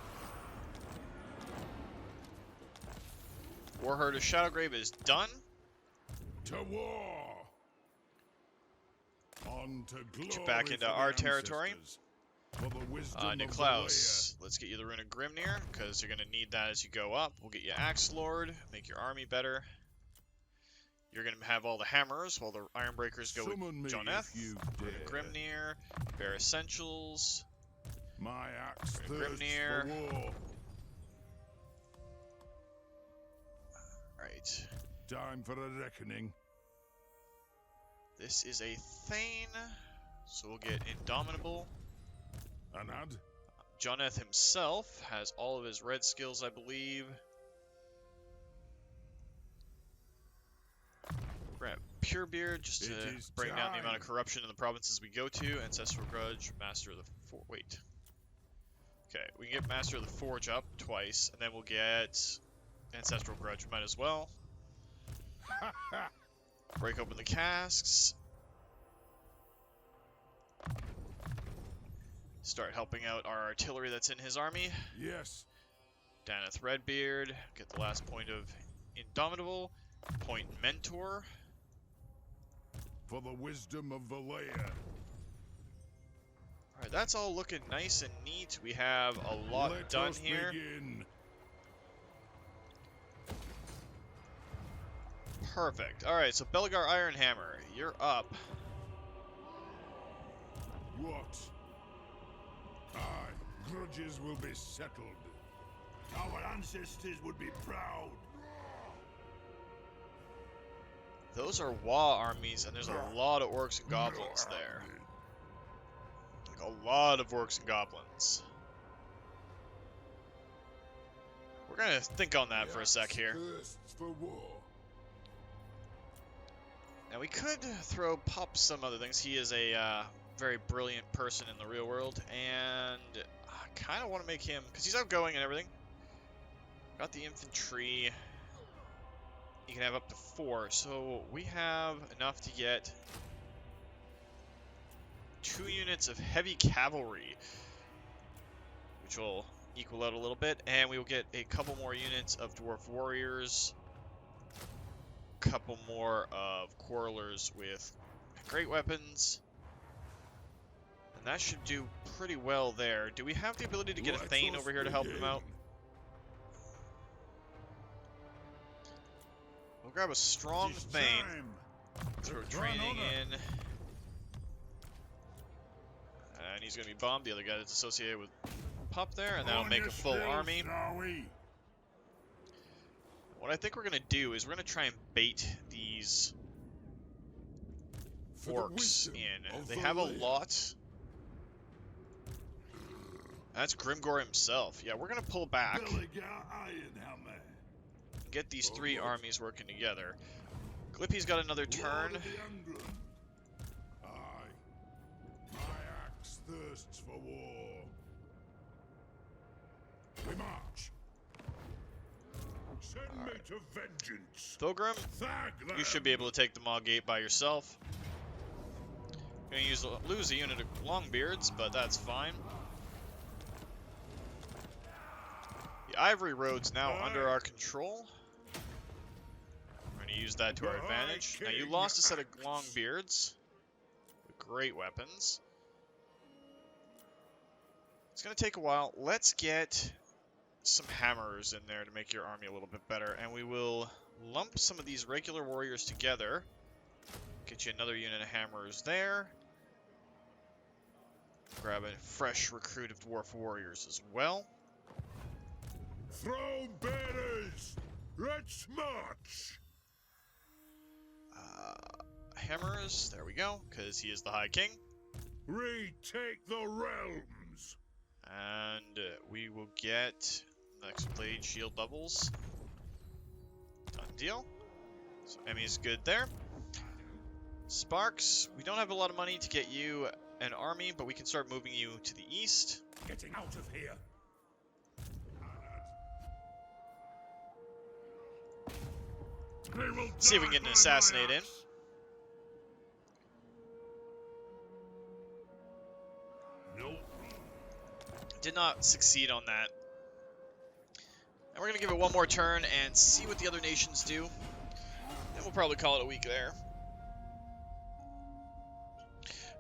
[SPEAKER 1] Warherd of Shadowgrave is done.
[SPEAKER 2] To war. On to glory.
[SPEAKER 1] Get you back into
[SPEAKER 2] for the
[SPEAKER 1] our territory.
[SPEAKER 2] ancestors. For the wisdom of
[SPEAKER 1] Niclaus, let's get you the Rune of Grimnir, because you're going to need that as you go up. We'll get you Axe Lord, make your army better. You're going to have all the hammers, while the Ironbreakers go
[SPEAKER 2] Summon me
[SPEAKER 1] with Joneth.
[SPEAKER 2] if you
[SPEAKER 1] Rune
[SPEAKER 2] dare.
[SPEAKER 1] of Grimnir, Bare Essentials.
[SPEAKER 2] My axe
[SPEAKER 1] Rune of
[SPEAKER 2] thirsts
[SPEAKER 1] Grimnir.
[SPEAKER 2] for war.
[SPEAKER 1] Alright,
[SPEAKER 2] Time for a reckoning.
[SPEAKER 1] this is a Thane, so we'll get Indomitable.
[SPEAKER 2] Anad.
[SPEAKER 1] Joneth himself has all of his red skills, I believe. We're at Purebeard just to
[SPEAKER 2] It is
[SPEAKER 1] bring down the amount of
[SPEAKER 2] time.
[SPEAKER 1] corruption in the provinces we go to. Ancestral Grudge, Master of the Wait. Okay, we can get Master of the Forge up twice, and then we'll get Ancestral Grudge. Might as well. Break open the casks. Start helping out our artillery that's in his army.
[SPEAKER 2] Yes.
[SPEAKER 1] Joneth Redbeard, get the last point of Indomitable, point Mentor.
[SPEAKER 2] For the wisdom of Belegar.
[SPEAKER 1] Alright, that's all looking nice and neat. We have a lot
[SPEAKER 2] Let
[SPEAKER 1] done
[SPEAKER 2] us
[SPEAKER 1] here.
[SPEAKER 2] begin.
[SPEAKER 1] Perfect. Alright, so Belegar Ironhammer, you're up.
[SPEAKER 2] What? Aye, grudges will be settled.
[SPEAKER 3] Our ancestors would be proud.
[SPEAKER 1] Those are Wa armies, and there's a lot of orcs and goblins there. Like a lot of orcs and goblins. We're gonna think on that for a sec here.
[SPEAKER 2] Thirsts for war.
[SPEAKER 1] Now we could pop some other things. He is a very brilliant person in the real world, and I kind of want to make him, because he's outgoing and everything. Got the infantry. You can have up to 4, so we have enough to get 2 units of heavy cavalry, which will equal out a little bit, and we will get a couple more units of dwarf warriors, a couple more of quarrelers with great weapons, and that should do pretty well there. Do we have the ability to get a
[SPEAKER 2] Let
[SPEAKER 1] Thane
[SPEAKER 2] us
[SPEAKER 1] over here to help them
[SPEAKER 2] begin.
[SPEAKER 1] out? We'll grab a strong
[SPEAKER 2] Tis
[SPEAKER 1] Thane.
[SPEAKER 2] time.
[SPEAKER 1] Throw
[SPEAKER 2] To
[SPEAKER 1] training
[SPEAKER 2] crown honor.
[SPEAKER 1] in. And he's going to be bombed. The other guy that's associated with Pup there, and that'll
[SPEAKER 2] On
[SPEAKER 1] make
[SPEAKER 2] your
[SPEAKER 1] a full
[SPEAKER 2] skills,
[SPEAKER 1] army.
[SPEAKER 2] Snowy.
[SPEAKER 1] What I think we're going to do is we're going to try and bait these
[SPEAKER 2] For the
[SPEAKER 1] orcs
[SPEAKER 2] wisdom
[SPEAKER 1] in.
[SPEAKER 2] of
[SPEAKER 1] They have a
[SPEAKER 2] Belegar.
[SPEAKER 1] lot. That's Grimgor himself. Yeah, we're going to pull back.
[SPEAKER 2] Belegar Ironhammer.
[SPEAKER 1] Get these
[SPEAKER 2] Oh,
[SPEAKER 1] 3
[SPEAKER 2] Lord.
[SPEAKER 1] armies working together. Glippy's got another turn.
[SPEAKER 2] Lord of the Ungrim. Aye. My axe thirsts for war. We march. Send me to vengeance.
[SPEAKER 1] Thogrim,
[SPEAKER 2] Thag them.
[SPEAKER 1] you should be able to take the Maw Gate by yourself. Gonna lose a unit of Longbeards, but that's fine. The Ivory Road's now under our control. We're gonna use that to our advantage. Now you lost a set of Longbeards. Great weapons. It's gonna take a while. Let's get some hammers in there to make your army a little bit better, and we will lump some of these regular warriors together. Get you another unit of hammers there. Grab a fresh recruit of dwarf warriors as well.
[SPEAKER 2] Throne bearers, let's march.
[SPEAKER 1] Hammers, there we go, because he is the High King.
[SPEAKER 2] Retake the realms.
[SPEAKER 1] And we will get next blade shield doubles. Done deal. So Emmy's good there. Sparks, we don't have a lot of money to get you an army, but we can start moving you to the east.
[SPEAKER 3] Getting out of here.
[SPEAKER 1] See if we can get an assassinate in.
[SPEAKER 3] Nope.
[SPEAKER 1] Did not succeed on that. And we're going to give it one more turn and see what the other nations do. And we'll probably call it a week there.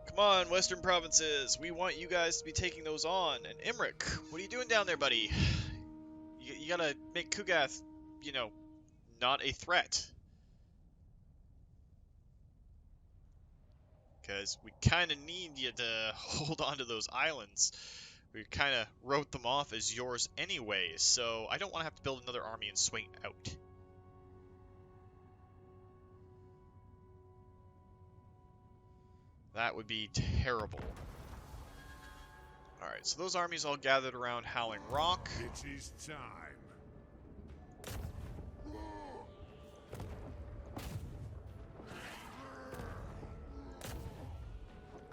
[SPEAKER 1] Come on, Western Provinces. We want you guys to be taking those on. And Imric, what are you doing down there, buddy? You gotta make Kugath, you know, not a threat. Because we kind of need you to hold on to those islands. We kind of wrote them off as yours anyway, so I don't want to have to build another army and swing out. That would be terrible. Alright, so those armies all gathered around Howling Rock.
[SPEAKER 2] It is time.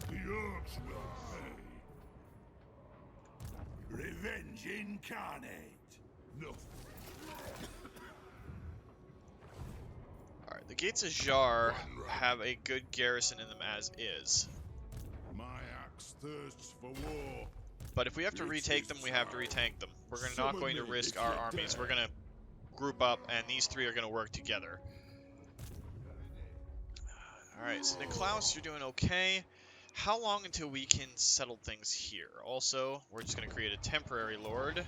[SPEAKER 2] The orcs will pay.
[SPEAKER 3] Revenge incarnate.
[SPEAKER 2] No.
[SPEAKER 1] Alright, the Gates of Jar have a good garrison in them as is.
[SPEAKER 2] My axe thirsts for war.
[SPEAKER 1] But if we have to retake them, we have to retake them. We're not going to risk our armies. We're going to group up, and these three are going to work together. Alright, so Niclaus, you're doing okay. How long until we can settle things here? Also, we're just going to create a temporary lord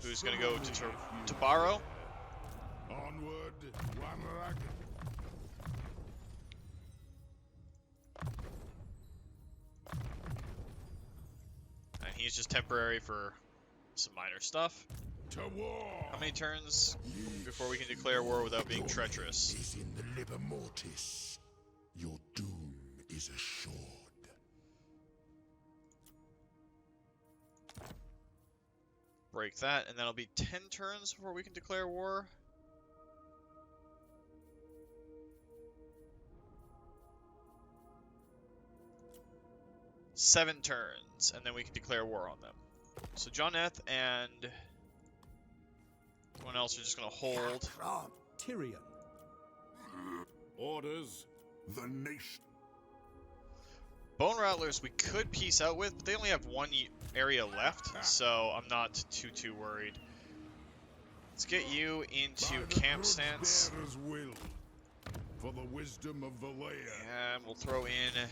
[SPEAKER 1] who's going to go to Tabaro.
[SPEAKER 2] Onward, Wanrag.
[SPEAKER 1] And he's just temporary for some minor stuff.
[SPEAKER 2] To war.
[SPEAKER 1] How many turns before we can declare war without being treacherous?
[SPEAKER 5] Is in the liber mortis. Your doom is assured.
[SPEAKER 1] Break that, and that'll be 10 turns before we can declare war. Seven turns, and then we can declare war on them. So Joneth and everyone else are just going to hold.
[SPEAKER 4] Tyrion.
[SPEAKER 2] Orders. The nation.
[SPEAKER 1] Bone Rattlers we could peace out with, but they only have one area left, so I'm not too worried. Let's get you into camp stance.
[SPEAKER 2] Will, for the wisdom of Valea.
[SPEAKER 1] And we'll throw in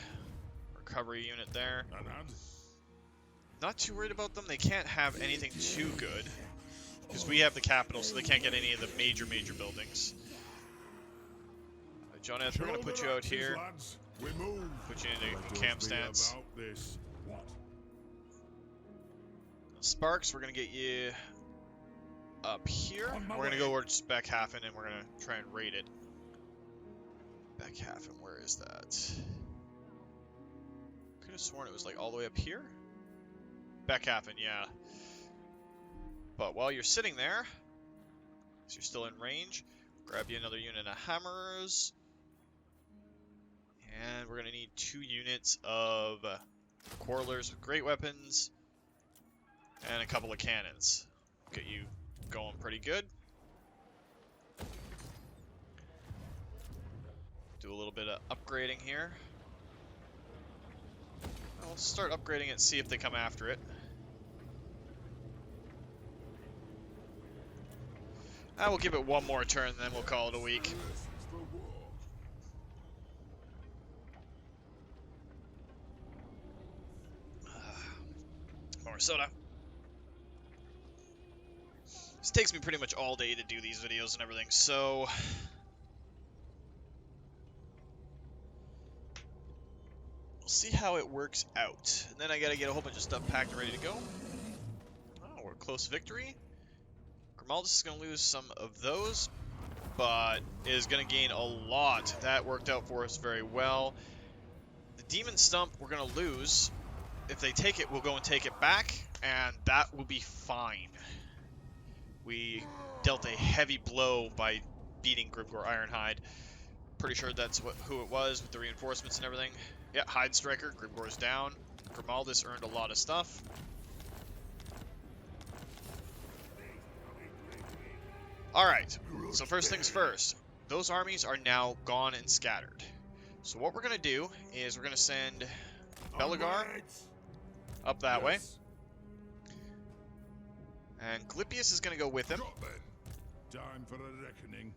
[SPEAKER 1] recovery unit there. Not too worried about them. They can't have anything too good, because we have the capital, so they can't get any of the major buildings. Joneth, we're going to put you out here.
[SPEAKER 2] We move.
[SPEAKER 1] Put you into camp stance. Sparks, we're going to get you up here. We're going to go towards Beckhafen, and we're going to try and raid it. Beckhafen, where is that? Could have sworn it was like all the way up here. Beckhafen, yeah. But while you're sitting there, because you're still in range, grab you another unit of hammers. And we're going to need 2 units of quarrelers with great weapons. And a couple of cannons. Get you going pretty good. Do a little bit of upgrading here. I'll start upgrading it, see if they come after it. I will give it one more turn, then we'll call it a week.
[SPEAKER 2] This is the war.
[SPEAKER 1] More soda. This takes me pretty much all day to do these videos and everything, so... we'll see how it works out. And then I gotta get a whole bunch of stuff packed and ready to go. Oh, we're close to victory. Grimaldus is gonna lose some of those, but is gonna gain a lot. That worked out for us very well. The Demon Stump we're gonna lose. If they take it, we'll go and take it back, and that will be fine. We dealt a heavy blow by beating Grimgor Ironhide. Pretty sure that's who it was with the reinforcements and everything. Yeah, Hide Striker, Grimgor's down. Grimaldus earned a lot of stuff. Alright, so first things first. Those armies are now gone and scattered. So what we're going to do is we're going to send Belegar up that way. And Glypius is going to go with him.
[SPEAKER 2] Time for a reckoning.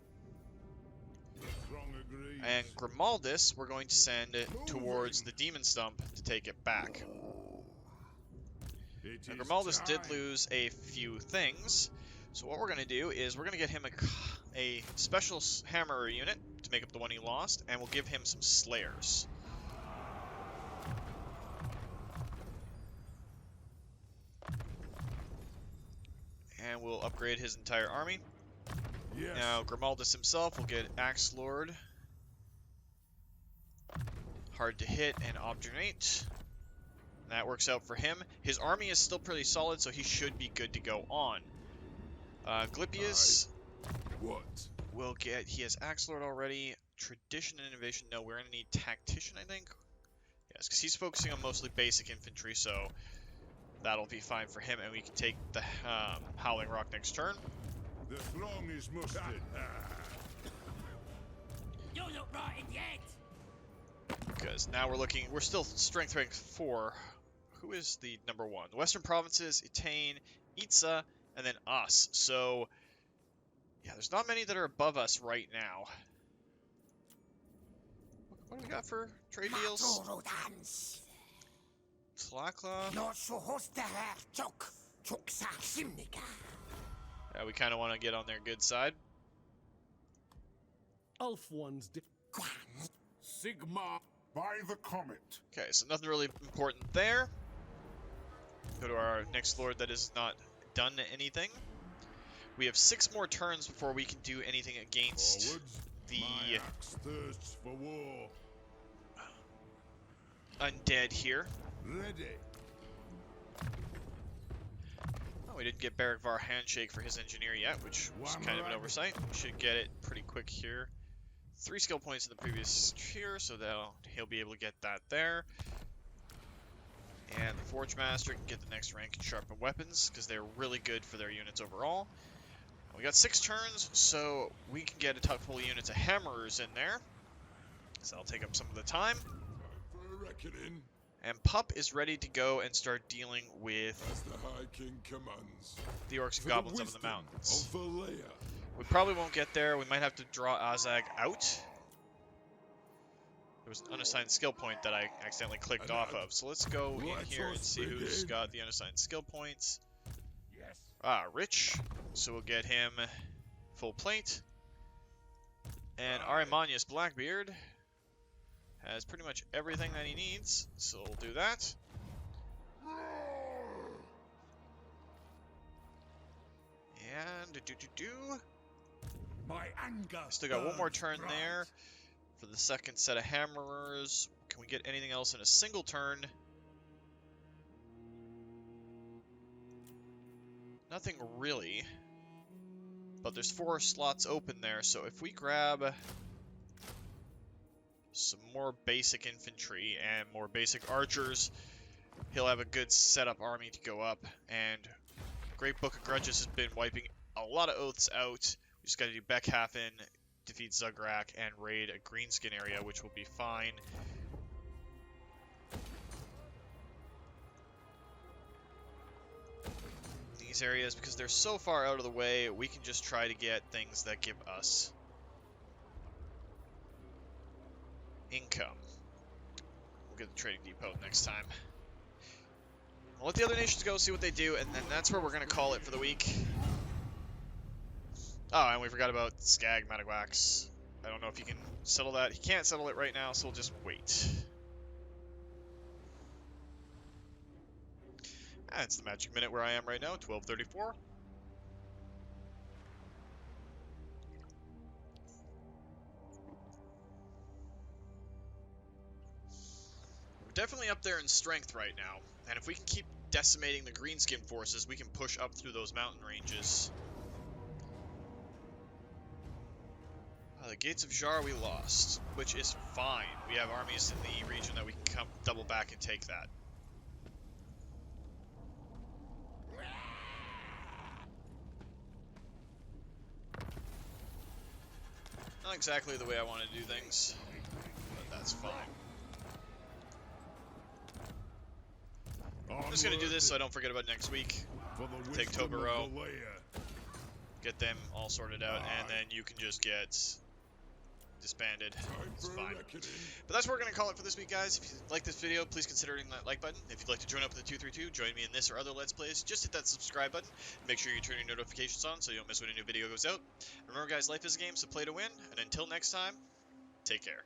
[SPEAKER 2] The throng agrees.
[SPEAKER 1] And Grimaldus we're going to send towards the Demon Stump to take it back. Now, Grimaldus did lose a few things. So what we're going to do is we're going to get him a special hammerer unit to make up the one he lost, and we'll give him some slayers. And we'll upgrade his entire army.
[SPEAKER 2] Yes.
[SPEAKER 1] Now Grimaldus himself will get Axe Lord, hard to hit, and Obdurate. That works out for him. His army is still pretty solid, so he should be good to go on. Glypius
[SPEAKER 2] What?
[SPEAKER 1] will get, he has Axe Lord already. Tradition and Innovation, no, we're going to need Tactician, I think. Yes, because he's focusing on mostly basic infantry, so that'll be fine for him, and we can take the Howling Rock next turn.
[SPEAKER 2] The throng is mustered.
[SPEAKER 6] You look right in the head.
[SPEAKER 1] Because now we're still strength rank 4. Who is the number 1? The Western Provinces, Etain, Itza, and then us. So, yeah, there's not many that are above us right now. What do we got for trade deals? Tlakla. Yeah, we kind of want to get on their good side.
[SPEAKER 4] Ulf ones.
[SPEAKER 2] Sigma by the comet.
[SPEAKER 1] Okay, so nothing really important there. Go to our next lord that has not done anything. We have 6 more turns before we can do anything against
[SPEAKER 2] Forwards.
[SPEAKER 1] the
[SPEAKER 2] My axe thirsts for war.
[SPEAKER 1] undead here.
[SPEAKER 2] Ready.
[SPEAKER 1] Oh, we didn't get Belegar Handshake for his engineer yet, which was kind of an oversight. We should get it pretty quick here. 3 skill points in the previous tier, so he'll be able to get that there. And the Forge Master can get the next rank in sharpened weapons, because they're really good for their units overall. We got 6 turns, so we can get a couple of units of hammerers in there. So that'll take up some of the time.
[SPEAKER 2] Time for a reckoning.
[SPEAKER 1] And Pup is ready to go and start dealing with
[SPEAKER 2] As the High King commands.
[SPEAKER 1] the orcs and
[SPEAKER 2] For
[SPEAKER 1] goblins
[SPEAKER 2] the
[SPEAKER 1] up in the
[SPEAKER 2] wisdom
[SPEAKER 1] mountains.
[SPEAKER 2] Of Valea.
[SPEAKER 1] We probably won't get there. We might have to draw Azag out. There was an unassigned skill point that I accidentally clicked off of. So let's go in here and see who's got the unassigned skill points.
[SPEAKER 2] Yes.
[SPEAKER 1] Rich. So we'll get him full plate. And Arimanius Blackbeard has pretty much everything that he needs. So we'll do that. And
[SPEAKER 2] My anger.
[SPEAKER 1] Still got one more
[SPEAKER 2] burns
[SPEAKER 1] turn
[SPEAKER 2] bright.
[SPEAKER 1] there for the second set of hammerers. Can we get anything else in a single turn? Nothing really. But there's 4 slots open there, so if we grab some more basic infantry and more basic archers, he'll have a good setup army to go up. And Great Book of Grudges has been wiping a lot of oaths out. We just gotta do Beckhafen, defeat Zugrak, and raid a greenskin area, which will be fine. these areas because they're so far out of the way. We can just try to get things that give us income. We'll get the trading depot next time. We'll let the other nations go, see what they do, and then that's where we're going to call it for the week. Oh, and we forgot about Skag Matagwax. I don't know if you can settle that. He can't settle it right now, so we'll just wait. That's the magic minute where I am right now, 12:34. We're definitely up there in strength right now, and if we can keep decimating the greenskin forces, we can push up through those mountain ranges. The Gates of Jar we lost, which is fine. We have armies in the region that we can come double back and take that. Not exactly the way I want to do things, but that's fine. I'm just going to do this so I don't forget about next week. Take Tobero, get them all sorted out, and then you can just get disbanded. It's fine. But that's what we're going to call it for this week, guys. If you like this video, please consider hitting that like button. If you'd like to join up with the 232, join me in this or other Let's Plays, just hit that subscribe button. Make sure you turn your notifications on so you don't miss when a new video goes out. Remember, guys, life is a game, so play to win. And until next time, take care.